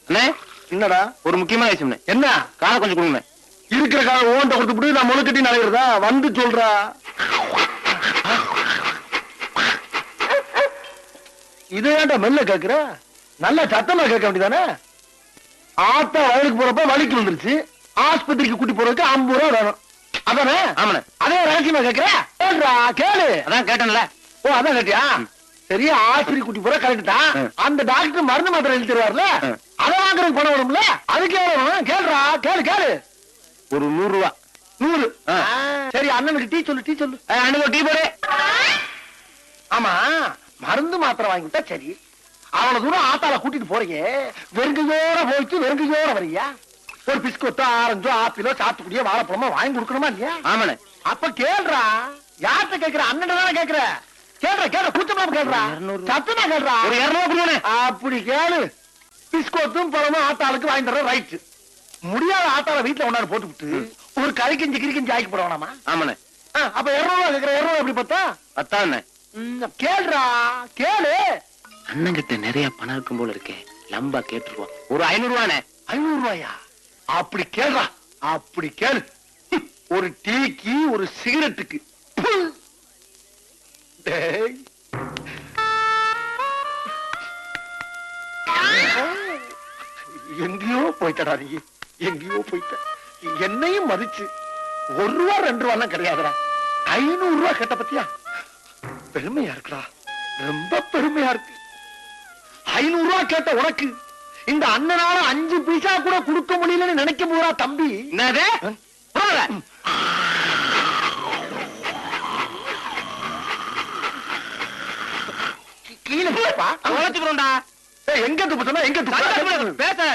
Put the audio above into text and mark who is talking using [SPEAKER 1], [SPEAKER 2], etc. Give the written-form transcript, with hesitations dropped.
[SPEAKER 1] அண்ணே
[SPEAKER 2] என்னடா
[SPEAKER 1] ஒரு முக்கியமான விஷயம்.
[SPEAKER 2] என்ன?
[SPEAKER 1] காலை கொஞ்சம் கொடுங்க.
[SPEAKER 2] இருக்கிற கால ஓண்ட கொடுத்துட்டு நான் முழுக்கட்டி நடைகிறதா வந்து சொல்றா. இதை ஏன்டா மெல்ல கேக்குற? நல்ல சத்தமா கேட்க வேண்டியதானே? ஆத்தா வயலுக்கு போறப்ப வலிக்கு வந்துருச்சு, ஆஸ்பத்திரிக்கு கூட்டி போறதுக்கு 50 ரூபா வேணும். அதானே?
[SPEAKER 1] ஆமாண்ணே.
[SPEAKER 2] அதே ரகசியமா கேக்குற? கேளுடா கேளு.
[SPEAKER 1] அதான் கேட்டேன்ல.
[SPEAKER 2] ஓ அதான் கேட்டியா? சரி, ஆஸ்பத்திரி கூட்டி போற கரெக்ட் தான். அந்த டாக்டர் மருந்து மாத்திரை எழுதி தருவார்ல, அதை வாங்குறதுக்கு பணம் வரும்ல, அதுக்கு எவ்வளவு வேணும்? கேளுடா கேளு கேளு.
[SPEAKER 1] ஒரு 100 ரூபா.
[SPEAKER 2] 100. சரி, அண்ணனுக்கு டீ சொல்லு, டீ சொல்லு.
[SPEAKER 1] அண்ணனுக்கு டீ போடு.
[SPEAKER 2] ஆமா, மருந்து மாத்திரை வாங்கிட்டா சரி. அவ்வளவு தூரம் ஆத்தால கூட்டிட்டு போறீங்க, வெறுங்கையோட போயிட்டு வெறுங்கையோட வரியா? ஒரு பிஸ்கொட்டோ ஆரஞ்சோ ஆப்பிளோ சாத்துக்குடியோ வாழைப்பழமோ வாங்கி கொடுக்கணுமா இல்லையா?
[SPEAKER 1] ஆமாண்ணே.
[SPEAKER 2] அப்ப கேள்றா. யார்கிட்ட கேக்குற? அண்ணன் தானே கேக்குற. கேள்ற கேள்ற, கூச்சமா கேள்றா, சத்தமா கேள்றா.
[SPEAKER 1] ஒரு 200 ரூபா கொடுங்க.
[SPEAKER 2] அப்படி கேளு. பிஸ்கொட்டும் பழமும் ஆத்தாளுக்கு வாங்கி தர ரைட். முடியாத ஆத்தால வீட்டுல ஒன்னாரு போட்டுவிட்டு ஒரு கறிக்கஞ்சி கிரிக்கஞ்சி ஆக்கி போட வேணாமா?
[SPEAKER 1] ஆமாண்ணே.
[SPEAKER 2] அப்ப 200 ரூபா கேக்குற. 200 ரூபா எப்படி பார்த்தா?
[SPEAKER 1] பத்தாண்ணே.
[SPEAKER 2] கேள்றா கேளு.
[SPEAKER 1] அண்ணன் கிட்ட நிறைய பணம் இருக்கும் போல இருக்கே, லம்பா கேட்டுருவோம். ஒரு 500 ரூபாண்ணே.
[SPEAKER 2] 500 ரூபாயா? அப்படி கேள்றா, அப்படி கேளு. ஒரு டீக்கு ஒரு சிகரெட்டுக்கு. டேய், எங்கேயோ போயிட்டடா நீ, எங்கேயோ போயிட்ட. என்னையும் மதிச்சு 1 ரூபா 2 ரூபா கிடையாதுடா, 500 ரூபா கேட்ட பத்தியா? பெருமையா இருக்குடா, ரொம்ப பெருமையா இருக்கு. 500 ரூபா கேட்ட உனக்கு இந்த அண்ணனால 5 பைசா கூட கொடுக்க முடியலன்னு நினைக்க போறா தம்பி.
[SPEAKER 1] என்னது?
[SPEAKER 2] கீழே போப்பா.
[SPEAKER 1] உழைச்சுக்கிறோம்டா.
[SPEAKER 2] எங்க துப்பு சொன்னா எங்க துப்பு?
[SPEAKER 1] பேச